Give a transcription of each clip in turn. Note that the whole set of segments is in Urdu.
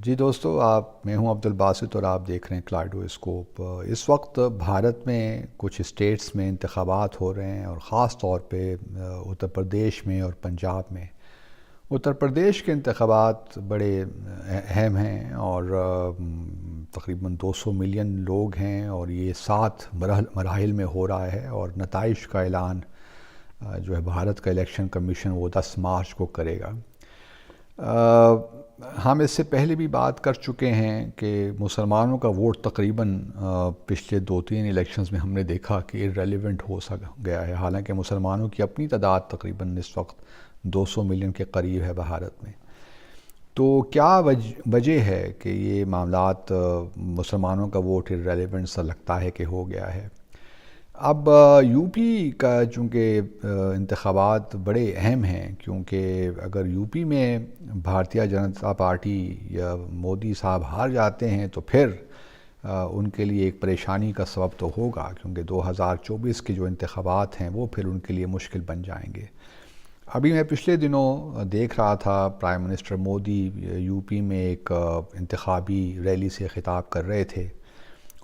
جی دوستو، میں ہوں عبد الباسط اور آپ دیکھ رہے ہیں کلائڈوسکوپ۔ اس وقت بھارت میں کچھ اسٹیٹس میں انتخابات ہو رہے ہیں اور خاص طور پہ اتر پردیش میں اور پنجاب میں۔ اتر پردیش کے انتخابات بڑے اہم ہیں اور تقریباً 200 ملین لوگ ہیں اور یہ 7 مراحل میں ہو رہا ہے، اور نتائج کا اعلان جو ہے بھارت کا الیکشن کمیشن وہ 10 مارچ کو کرے گا۔ ہم اس سے پہلے بھی بات کر چکے ہیں کہ مسلمانوں کا ووٹ تقریباً پچھلے 2-3 الیکشنز میں ہم نے دیکھا کہ ارریلیونٹ ہو گیا ہے، حالانکہ مسلمانوں کی اپنی تعداد تقریباً اس وقت 200 ملین کے قریب ہے بھارت میں۔ تو کیا وجہ ہے کہ یہ معاملات مسلمانوں کا ووٹ ارریلیونٹ سا لگتا ہے کہ ہو گیا ہے؟ اب یو پی کا چونکہ انتخابات بڑے اہم ہیں، کیونکہ اگر یو پی میں بھارتیہ جنتا پارٹی یا مودی صاحب ہار جاتے ہیں تو پھر ان کے لیے ایک پریشانی کا سبب تو ہوگا، کیونکہ 2024 کے جو انتخابات ہیں وہ پھر ان کے لیے مشکل بن جائیں گے۔ ابھی میں پچھلے دنوں دیکھ رہا تھا prime minister Modi U P میں ایک انتخابی ریلی سے خطاب کر رہے تھے،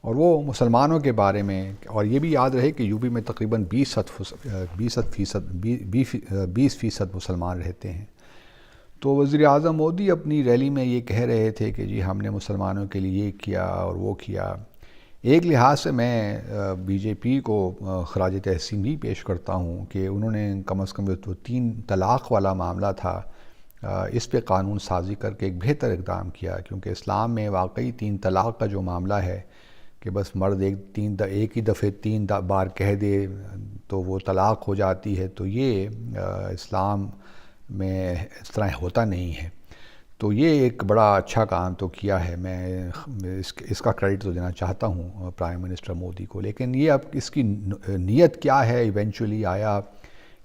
اور وہ مسلمانوں کے بارے میں، اور یہ بھی یاد رہے کہ یو پی میں تقریباً 20% مسلمان رہتے ہیں۔ تو وزیر اعظم مودی اپنی ریلی میں یہ کہہ رہے تھے کہ جی ہم نے مسلمانوں کے لیے یہ کیا اور وہ کیا۔ ایک لحاظ سے میں بی جے پی کو خراج تحسین بھی پیش کرتا ہوں کہ انہوں نے کم از کم جو 3 طلاق والا معاملہ تھا اس پہ قانون سازی کر کے ایک بہتر اقدام کیا، کیونکہ اسلام میں واقعی 3 طلاق کا جو معاملہ ہے کہ بس مرد ایک ہی دفعہ 3 بار کہہ دے تو وہ طلاق ہو جاتی ہے، تو یہ اسلام میں اس طرح ہوتا نہیں ہے۔ تو یہ ایک بڑا اچھا کام تو کیا ہے، میں اس کا کریڈٹ تو دینا چاہتا ہوں پرائم منسٹر مودی کو۔ لیکن یہ اب اس کی نیت کیا ہے ایونچولی، آیا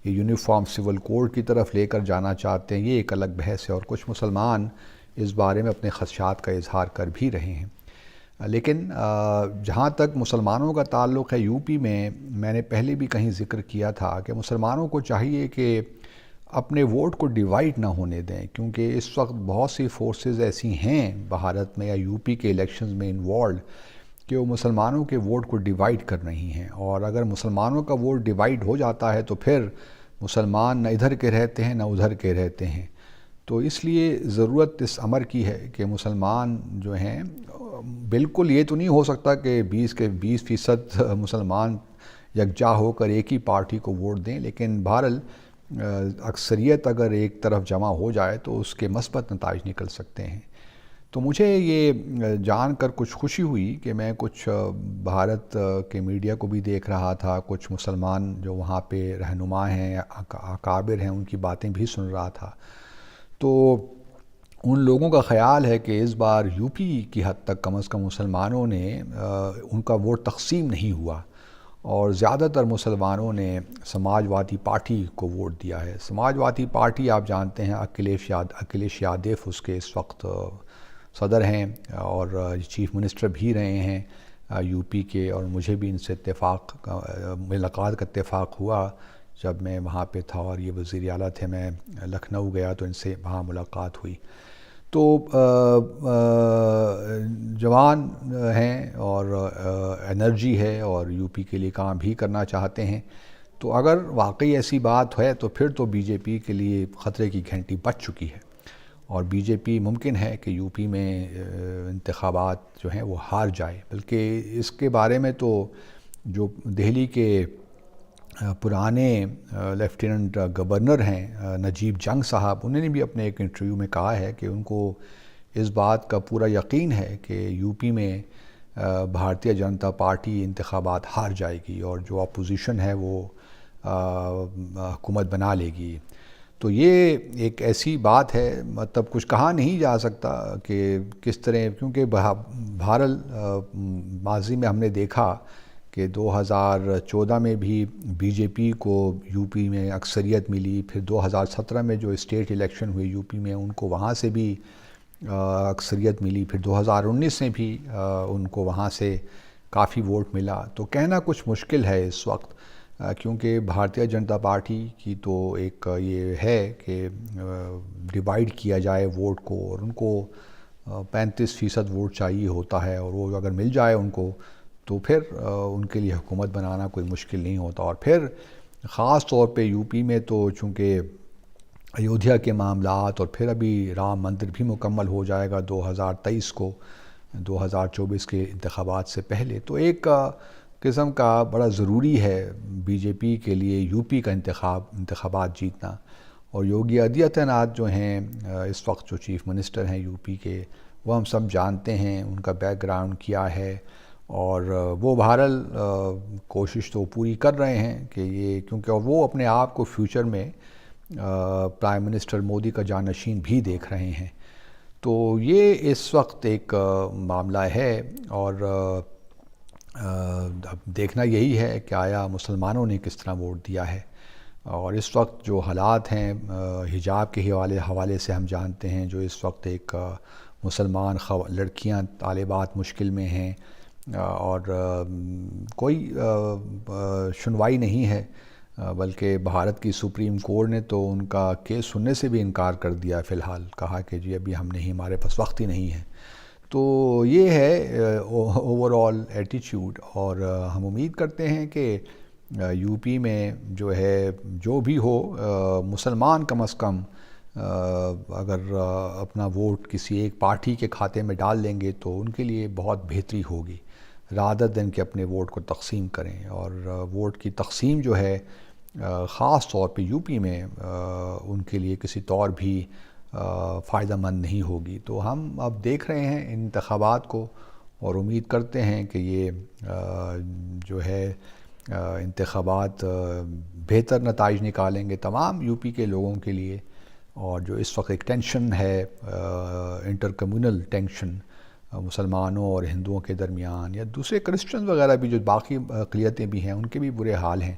یہ یونیفارم سول کوڈ کی طرف لے کر جانا چاہتے ہیں، یہ ایک الگ بحث ہے، اور کچھ مسلمان اس بارے میں اپنے خدشات کا اظہار کر بھی رہے ہیں۔ لیکن جہاں تک مسلمانوں کا تعلق ہے یو پی میں نے پہلے بھی کہیں ذکر کیا تھا کہ مسلمانوں کو چاہیے کہ اپنے ووٹ کو ڈیوائیڈ نہ ہونے دیں، کیونکہ اس وقت بہت سی فورسز ایسی ہیں بھارت میں یا یو پی کے الیکشنز میں انوالوڈ کہ وہ مسلمانوں کے ووٹ کو ڈیوائیڈ کر رہی ہیں، اور اگر مسلمانوں کا ووٹ ڈیوائیڈ ہو جاتا ہے تو پھر مسلمان نہ ادھر کے رہتے ہیں نہ ادھر کے رہتے ہیں۔ تو اس لیے ضرورت اس امر کی ہے کہ مسلمان جو ہیں، بالکل یہ تو نہیں ہو سکتا کہ 20% مسلمان یکجا ہو کر ایک ہی پارٹی کو ووٹ دیں، لیکن بہرحال اکثریت اگر ایک طرف جمع ہو جائے تو اس کے مثبت نتائج نکل سکتے ہیں۔ تو مجھے یہ جان کر کچھ خوشی ہوئی کہ میں کچھ بھارت کے میڈیا کو بھی دیکھ رہا تھا، کچھ مسلمان جو وہاں پہ رہنما ہیں، اکابر ہیں، ان کی باتیں بھی سن رہا تھا۔ تو ان لوگوں کا خیال ہے کہ اس بار یو پی کی حد تک کم از کم مسلمانوں نے ان کا ووٹ تقسیم نہیں ہوا، اور زیادہ تر مسلمانوں نے سماج وادی پارٹی کو ووٹ دیا ہے۔ سماج وادی پارٹی آپ جانتے ہیں اکھلیش یادو اس کے اس وقت صدر ہیں اور چیف منسٹر بھی رہے ہیں یو پی کے، اور مجھے بھی ان سے ملاقات کا اتفاق ہوا جب میں وہاں پہ تھا، اور یہ وزیر اعلیٰ تھے، میں لکھنؤ گیا تو ان سے وہاں ملاقات ہوئی۔ تو جوان ہیں اور انرجی ہے اور یو پی کے لیے کام بھی کرنا چاہتے ہیں، تو اگر واقعی ایسی بات ہے تو پھر تو بی جے پی کے لیے خطرے کی گھنٹی بج چکی ہے، اور بی جے پی ممکن ہے کہ یو پی میں انتخابات جو ہیں وہ ہار جائے۔ بلکہ اس کے بارے میں تو جو دہلی کے پرانے لیفٹیننٹ گورنر ہیں نجیب جنگ صاحب، انہوں نے بھی اپنے ایک انٹرویو میں کہا ہے کہ ان کو اس بات کا پورا یقین ہے کہ یو پی میں بھارتیہ جنتا پارٹی انتخابات ہار جائے گی اور جو اپوزیشن ہے وہ حکومت بنا لے گی۔ تو یہ ایک ایسی بات ہے، مطلب کچھ کہا نہیں جا سکتا کہ کس طرح، کیونکہ بہرحال ماضی میں ہم نے دیکھا کہ 2014 میں بھی بی جے پی کو یو پی میں اکثریت ملی، پھر 2017 میں جو اسٹیٹ الیکشن ہوئے یو پی میں ان کو وہاں سے بھی اکثریت ملی، پھر 2019 میں بھی ان کو وہاں سے کافی ووٹ ملا۔ تو کہنا کچھ مشکل ہے اس وقت، کیونکہ بھارتیہ جنتا پارٹی کی تو ایک یہ ہے کہ ڈیوائیڈ کیا جائے ووٹ کو، اور ان کو 35% ووٹ چاہیے ہوتا ہے، اور وہ اگر مل جائے ان کو تو پھر ان کے لیے حکومت بنانا کوئی مشکل نہیں ہوتا۔ اور پھر خاص طور پہ یو پی میں تو چونکہ ایودھیا کے معاملات، اور پھر ابھی رام مندر بھی مکمل ہو جائے گا 2023 کو، 2024 کے انتخابات سے پہلے، تو ایک قسم کا بڑا ضروری ہے بی جے پی کے لیے یو پی کا انتخابات جیتنا۔ اور یوگی آدتیہ ناتھ جو ہیں اس وقت جو چیف منسٹر ہیں یو پی کے، وہ ہم سب جانتے ہیں ان کا بیک گراؤنڈ کیا ہے، اور وہ بہرحال کوشش تو پوری کر رہے ہیں کہ یہ، کیونکہ وہ اپنے آپ کو فیوچر میں پرائم منسٹر مودی کا جانشین بھی دیکھ رہے ہیں۔ تو یہ اس وقت ایک معاملہ ہے، اور اب دیکھنا یہی ہے کہ آیا مسلمانوں نے کس طرح ووٹ دیا ہے۔ اور اس وقت جو حالات ہیں حجاب کے حوالے سے ہم جانتے ہیں، جو اس وقت ایک مسلمان لڑکیاں طالبات مشکل میں ہیں، اور کوئی سنوائی نہیں ہے، بلکہ بھارت کی سپریم کورٹ نے تو ان کا کیس سننے سے بھی انکار کر دیا فی الحال، کہا کہ جی ابھی ہم نہیں، ہمارے پاس وقت ہی نہیں ہے۔ تو یہ ہے اوور آل ایٹیچیوڈ، اور ہم امید کرتے ہیں کہ یو پی میں جو ہے جو بھی ہو، مسلمان کم از کم اگر اپنا ووٹ کسی ایک پارٹی کے کھاتے میں ڈال لیں گے تو ان کے لیے بہت بہتری ہوگی، رادر دین کہ اپنے ووٹ کو تقسیم کریں۔ اور ووٹ کی تقسیم جو ہے خاص طور پہ یو پی میں ان کے لیے کسی طور بھی فائدہ مند نہیں ہوگی۔ تو ہم اب دیکھ رہے ہیں ان انتخابات کو، اور امید کرتے ہیں کہ یہ جو ہے انتخابات بہتر نتائج نکالیں گے تمام یو پی کے لوگوں کے لیے۔ اور جو اس وقت ایک ٹینشن ہے، انٹر کمیونل ٹینشن مسلمانوں اور ہندوؤں کے درمیان، یا دوسرے کرسچن وغیرہ بھی جو باقی اقلیتیں بھی ہیں ان کے بھی برے حال ہیں،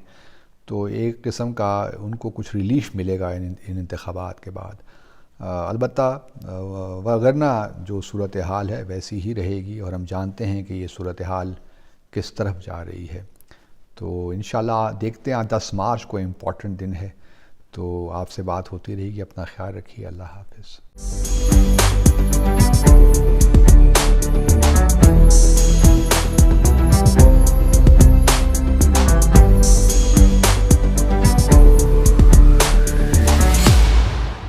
تو ایک قسم کا ان کو کچھ ریلیف ملے گا ان انتخابات کے بعد۔ البتہ وگرنہ جو صورتحال ہے ویسی ہی رہے گی، اور ہم جانتے ہیں کہ یہ صورتحال کس طرف جا رہی ہے۔ تو انشاءاللہ دیکھتے ہیں، 10 مارچ کو امپورٹنٹ دن ہے، تو آپ سے بات ہوتی رہے گی۔ اپنا خیال رکھیے، اللہ حافظ۔